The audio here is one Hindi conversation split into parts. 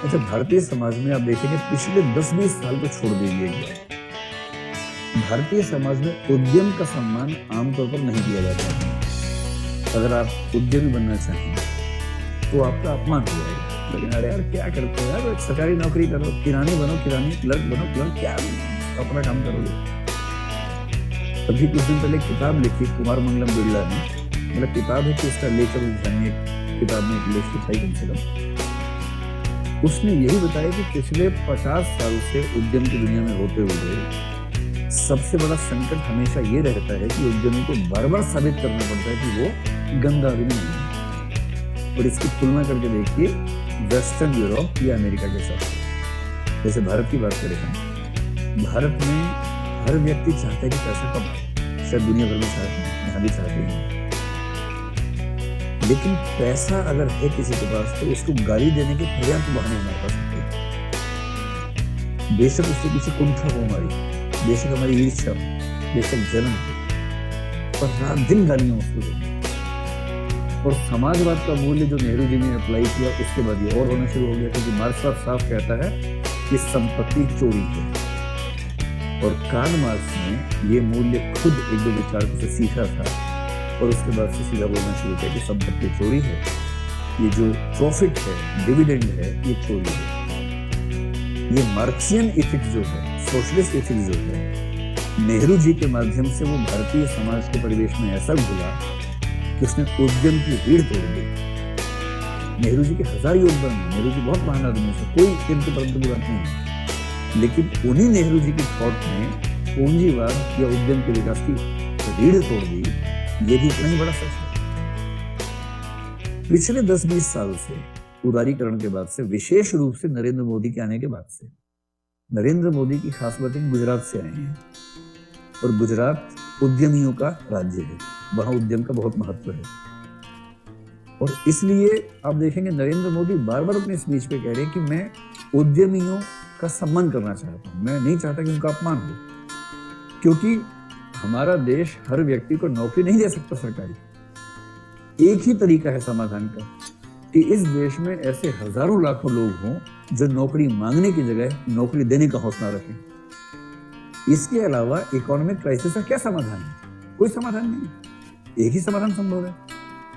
अच्छा, भारतीय समाज में आप देखेंगे पिछले 10-20 साल को छोड़ दीजिए एक बार, भारतीय समाज में उद्यम का सम्मान आमतौर पर नहीं दिया जाता है। अगर आप उद्यमी बनना चाहें तो आपका अपमान हो जाएगा। लेकिन अरे यार क्या करते हो यार, एक सरकारी नौकरी करो, किरानी बनो, किरानी क्लर्क बनो, क्लर्क क्या अपना काम करोगे। अभी कुछ दिन पहले किताब लिखी कुमार मंगलम बिरला ने, मतलब किताब है कि उसका लेकर जानिए, किताब में एक लेख दिखाई कम से कम। उसने यही बताया कि पिछले 50 साल से उद्यम की दुनिया में होते हुए सबसे बड़ा संकट हमेशा ये रहता है कि उद्यमी को बार-बार साबित करना पड़ता है कि वो गंदा आदमी नहीं है। और इसकी तुलना करके देखिए वेस्टर्न यूरोप या अमेरिका के साथ। जैसे भारत की बात करें हम, भारत में हर व्यक्ति चाहता है कि पैसा कमाए, शायद दुनिया भर में चाहते हैं, यहाँ भी चाहते हैं। लेकिन पैसा अगर है किसी के पास तो उसको गाली देने के पर्याप्त बहाने हमारे पास होते हैं। बेशक उसके पीछे कुंठा हो हमारी, बेशक हमारी ईर्ष्या, बेशक जलन हो, पर रात दिन गालियां उसको देंगे। और समाजवाद का मूल्य जो नेहरू जी ने अप्लाई किया उसके बाद ये और होना शुरू हो गया, क्योंकि मार्क्स साफ कहता है कि संपत्ति चोरी है। और कार्ल मार्क्स ने ये मूल्य खुद एक दो विचारकों से सीखा था और उसके बाद से सीधा बोलना शुरू किया कि संपत्ति चोरी है, ये जो प्रॉफिट है, डिविडेंड है, ये चोरी है। ये मार्क्सियन एथिक्स जो है, सोशलिस्ट एथिक्स जो है, नेहरू जी के माध्यम से वो भारतीय समाज के परिवेश में ऐसा घुला कि उसने उद्यम की रीढ़ तोड़ दी। नेहरू जी के हजार योगदान है, नेहरू जी बहुत महान आदमी है, कोई किंतु परंतु की बात नहीं है। लेकिन उन्हीं नेहरू जी की थॉट ने पूंजीवाद या उद्यम के विकास की रीढ़ तोड़ दी। ये भी इतना ही बड़ा सच है। पिछले 10-20 साल से, उदारीकरण के बाद से, विशेष रूप से नरेंद्र मोदी के आने के बाद से, नरेंद्र मोदी की खास बातें गुजरात से आई हैं। और गुजरात उद्यमियों का राज्य है, वहां उद्यम का बहुत महत्व है। और इसलिए आप देखेंगे नरेंद्र मोदी बार बार अपने स्पीच पे कह रहे हैं कि मैं उद्यमियों का सम्मान करना चाहता हूं, मैं नहीं चाहता कि उनका अपमान हो। क्योंकि हमारा देश हर व्यक्ति को नौकरी नहीं दे सकता सरकारी। एक ही तरीका है समाधान का कि इस देश में ऐसे हजारों लाखों लोग हों जो नौकरी मांगने की जगह नौकरी देने का हौसला रखें। इसके अलावा इकोनॉमिक क्राइसिस का क्या समाधान है? कोई समाधान नहीं। एक ही समाधान संभव है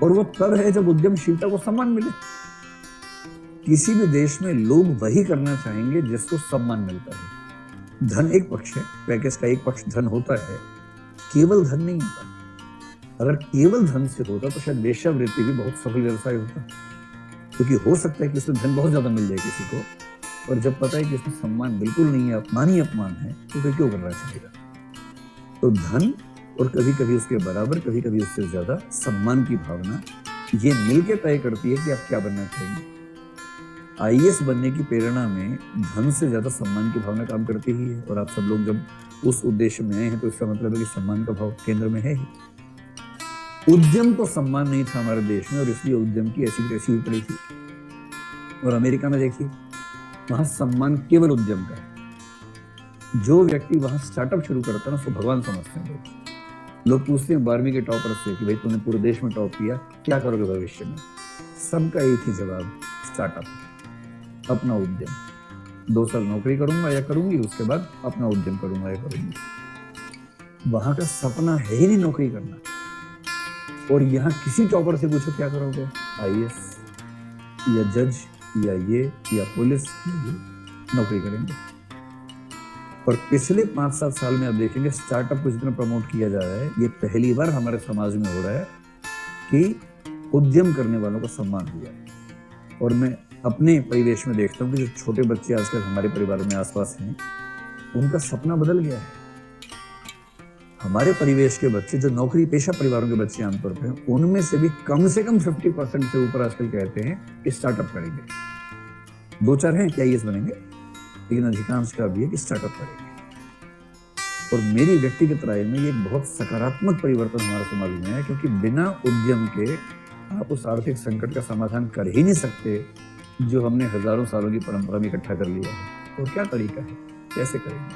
और वो तब है जब उद्यमशीलता को सम्मान मिले। किसी भी देश में लोग वही करना चाहेंगे जिसको सम्मान मिलता है। धन एक पक्ष है, पैकेज का एक पक्ष धन होता है, केवल धन नहीं होता। अगर केवल धन से होता तो शायद वेश्यावृत्ति भी बहुत सफल व्यवसाय होता, क्योंकि हो सकता है कि उसमें धन बहुत ज्यादा मिल जाए किसी को, और जब पता है कि इसमें सम्मान बिल्कुल नहीं है, अपमान ही अपमान है, तो फिर क्यों करना चाहेगा। तो धन और कभी कभी उसके बराबर, कभी कभी उससे ज्यादा सम्मान की भावना, ये मिलकर तय करती है कि आप क्या बनना चाहेंगे। आईएएस बनने की प्रेरणा में धन से ज्यादा सम्मान की भावना काम करती ही है। और आप सब लोग जब उस उद्देश्य में आए हैं तो इसका मतलब है कि सम्मान का भाव केंद्र में है ही। उद्यम तो सम्मान नहीं था हमारे देश में, और इसलिए उद्यम की ऐसी तैसी पड़ी थी। और अमेरिका में देखिए, वहां सम्मान केवल उद्यम का है। जो व्यक्ति वहां स्टार्टअप शुरू करता है ना, उसको भगवान समझते हैं लोग। पूछते हैं 12वीं के टॉपर से कि भाई तूने पूरे देश में टॉप किया, क्या करोगे भविष्य में? सबका एक ही जवाब, स्टार्टअप, अपना उद्यम। 2 साल नौकरी करूंगा या करूंगी, उसके बाद अपना उद्यम करूंगा या करूंगी। वहां का सपना है ही नहीं नौकरी करना। और यहाँ किसी टॉपर से पूछो क्या करोगे, आईएएस या जज या ये या पुलिस, नौकरी करेंगे। और पिछले 5-7 साल में आप देखेंगे स्टार्टअप को जितना प्रमोट किया जा रहा है, ये पहली बार हमारे समाज में हो रहा है कि उद्यम करने वालों का सम्मान हुआ है। और मैं अपने परिवेश में देखता हूँ कि जो छोटे बच्चे आजकल हमारे परिवार में आसपास हैं, उनका सपना बदल गया है। हमारे परिवेश के बच्चे जो नौकरी पेशा परिवारों के बच्चे आमतौर पर हैं, उनमें से भी कम 50% से ऊपर आजकल कहते हैं कि स्टार्टअप करेंगे। 2-4 हैं क्या आईएएस बनेंगे, लेकिन अधिकांश का भी है कि स्टार्टअप करेंगे। और मेरी व्यक्तिगत राय में ये एक बहुत सकारात्मक परिवर्तन हमारे समाज में है, क्योंकि बिना उद्यम के आप उस आर्थिक संकट का समाधान कर ही नहीं सकते जो हमने हजारों सालों की परंपरा में इकट्ठा कर लिया है। तो क्या तरीका है, कैसे करेंगे?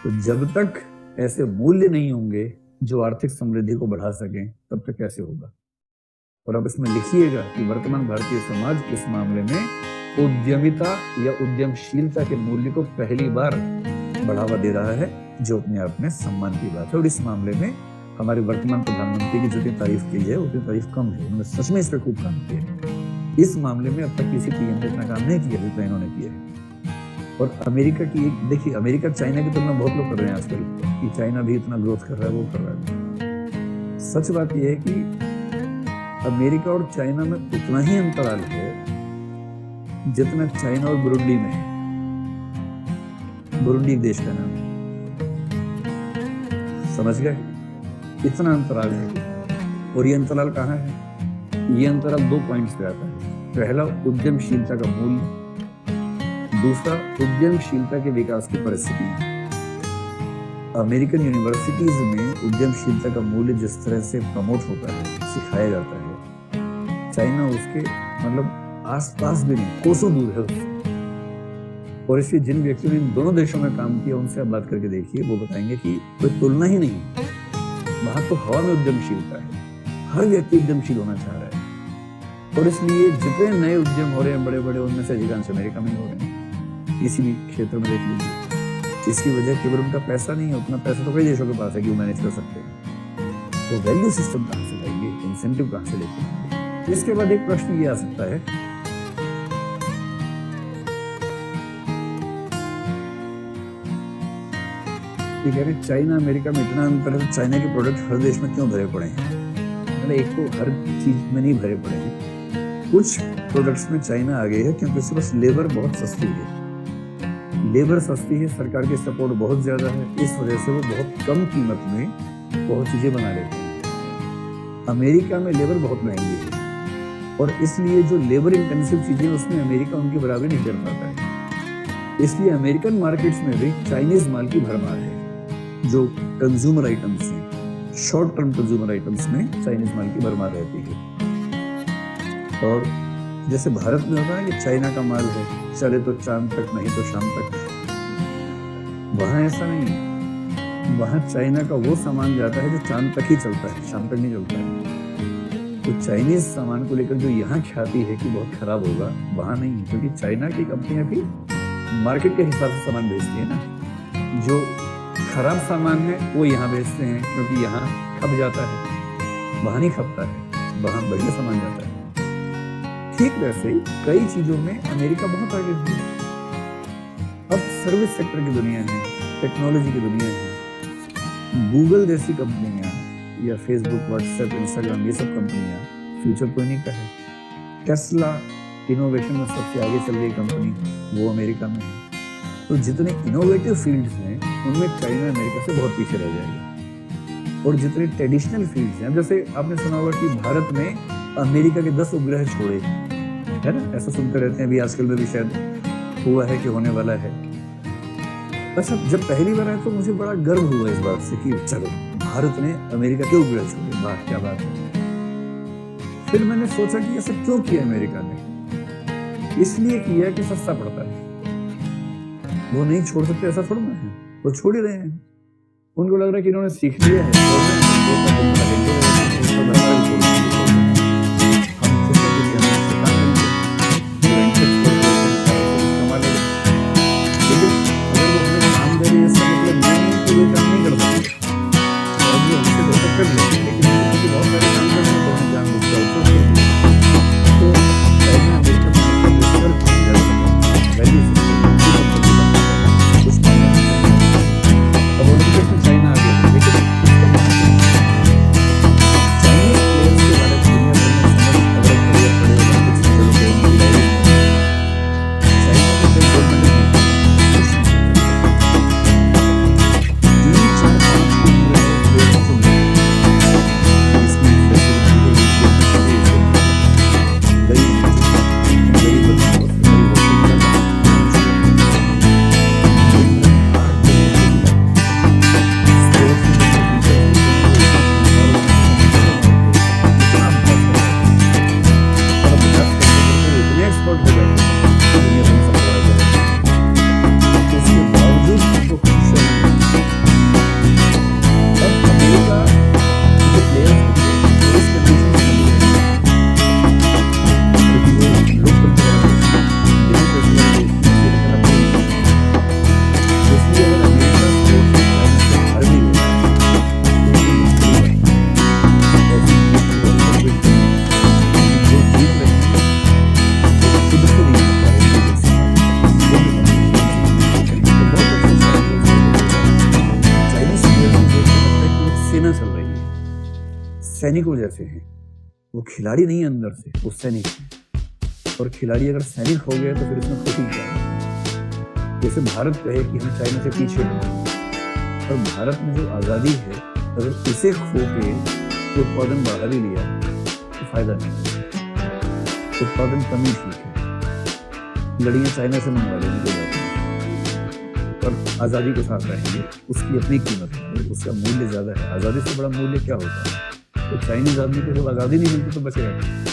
तो जब तक ऐसे मूल्य नहीं होंगे जो आर्थिक समृद्धि को बढ़ा सकें, तब तक कैसे होगा। और अब इसमें लिखिएगा कि वर्तमान भारतीय समाज इस मामले में उद्यमिता या उद्यमशीलता के मूल्य को पहली बार बढ़ावा दे रहा है, जो अपने आप में सम्मान की बात है। और इस मामले में हमारे वर्तमान प्रधानमंत्री की जितनी तारीफ की है उतनी तारीफ कम है। उन्होंने सच में इस पर खूब काम किया है। इस मामले में अब तक किसी पीएम ने इतना काम नहीं किया जितना इन्होंने किया है। और अमेरिका की एक देखिए, अमेरिका चाइना की तुलना बहुत लोग कर रहे हैं आजकल कि चाइना भी इतना ग्रोथ कर रहा है, वो कर रहा है। सच बात यह है कि अमेरिका और चाइना में उतना ही अंतराल है जितना चाइना और बुरुंडी में है। बुरुंडी देश का नाम है, समझ गए? इतना अंतराल है। और ये अंतराल कहाँ है? ये अंतराल 2 पॉइंट्स पे आता है। पहला, उद्यमशीलता का मूल्य। दूसरा, उद्यमशीलता के विकास की परिस्थिति। अमेरिकन यूनिवर्सिटीज में उद्यमशीलता का मूल्य जिस तरह से प्रमोट होता है, सिखाया जाता है, चाइना उसके मतलब आसपास भी नहीं, कोसों दूर है उससे। और इसलिए जिन व्यक्तियों ने इन दोनों देशों में काम किया उनसे आप बात करके देखिए, वो बताएंगे कि कोई तुलना ही नहीं। वहां तो हवा में उद्यमशीलता है, हर व्यक्ति उद्यमशील होना चाह रहा है। और इसलिए जितने नए उद्यम हो रहे हैं बड़े बड़े, उनमें से अधिकांश अमेरिका में हो रहे हैं। किसी भी क्षेत्र में देख लीजिए। इसकी वजह केवल उनका पैसा नहीं है, उतना पैसा तो कई देशों के पास है कि वो मैनेज कर सकते हैं। तो वैल्यू सिस्टम कहाँ से लाएंगे, इंसेंटिव कहाँ से लेते हैं? इसके बाद एक प्रश्न ये आ सकता है कि कह रहे चाइना अमेरिका में इतना अंतर है, तो चाइना के प्रोडक्ट हर देश में क्यों भरे पड़े हैं? मतलब एक तो हर चीज में नहीं भरे पड़े हैं, कुछ प्रोडक्ट्स में चाइना आगे है क्योंकि उसके पास लेबर बहुत सस्ती है। लेबर सस्ती है, सरकार की सपोर्ट बहुत ज्यादा है, इस वजह से वो बहुत कम कीमत में बहुत चीजें बना लेते हैं। अमेरिका में लेबर बहुत महंगी है और इसलिए जो लेबर इंटेंसिव चीजें उसमें अमेरिका उनकी बराबरी नहीं कर पाता है। इसलिए अमेरिकन मार्केट्स में भी चाइनीज माल की भरमार है। जो कंज्यूमर आइटम्स हैं, शॉर्ट टर्म कंज्यूमर आइटम्स में चाइनीज माल की भरमार रहती है। और जैसे भारत में होता है कि चाइना का माल है, चले तो चांद तक, नहीं तो शाम तक। वहां ऐसा नहीं है, वहां चाइना का वो सामान जाता है जो चांद तक ही चलता है, शाम तक नहीं चलता है। तो चाइनीज सामान को लेकर जो यहाँ ख्याति है कि बहुत खराब होगा, वहां नहीं है, क्योंकि चाइना की कंपनियां भी मार्केट के हिसाब से सामान बेचती है ना। जो खराब सामान है वो यहाँ बेचते हैं क्योंकि यहाँ खप जाता है, वहां नहीं खपता है, वहां बढ़िया सामान जाता है। ठीक वैसे ही कई चीजों में अमेरिका बहुत आगे है। अब सर्विस सेक्टर की दुनिया है, टेक्नोलॉजी की दुनिया है। गूगल जैसी कंपनियां या फेसबुक, व्हाट्सएप, इंस्टाग्राम, ये सब कंपनियां फ्यूचर तो इन्हीं का है। टेस्ला इनोवेशन में सबसे आगे चल रही कंपनी, वो अमेरिका में है। तो जितने इनोवेटिव फील्ड्स हैं उनमें चाइना अमेरिका से बहुत पीछे रह जाएगा। और जितने ट्रेडिशनल फील्ड्स हैं, जैसे आपने सुना होगा कि भारत में अमेरिका के 10 उपग्रह छोड़े, है ना, ऐसा सुनते रहते हैं। अभी आजकल में भी शायद हुआ है कि होने वाला है। अच्छा, जब पहली बार आया तो मुझे बड़ा गर्व हुआ इस बात से कि चलो भारत ने अमेरिका के उपग्रह छोड़े, वाह क्या बात है। फिर मैंने सोचा कि ऐसा क्यों किया अमेरिका ने? इसलिए किया कि सस्ता पड़ता है। वो नहीं छोड़ सकते ऐसा थोड़ा ना है, वो छोड़ ही रहे हैं। उनको लग रहा है कि इन्होंने सीख लिया है, सैनिकों जैसे हैं, वो खिलाड़ी नहीं है अंदर से, वो सैनिक है। और खिलाड़ी अगर सैनिक हो गया तो फिर उसमें खुशी क्या है। जैसे भारत कहे कि हम चाइना से पीछे हैं, और भारत में जो आज़ादी है अगर इसे खो के उत्पादन बढ़ा भी लिया तो फायदा नहीं है। उत्पादन कमी ठीक है, लड़ियाँ चाइना से मंगवा लेने कोई बात नहीं, पर आज़ादी के साथ रहेंगे, उसकी अपनी कीमत है, उसका मूल्य ज़्यादा है। आज़ादी से बड़ा मूल्य क्या होता है? तो चाइनीज आदमी को जब आज़ादी नहीं मिलती तो बचे रहते।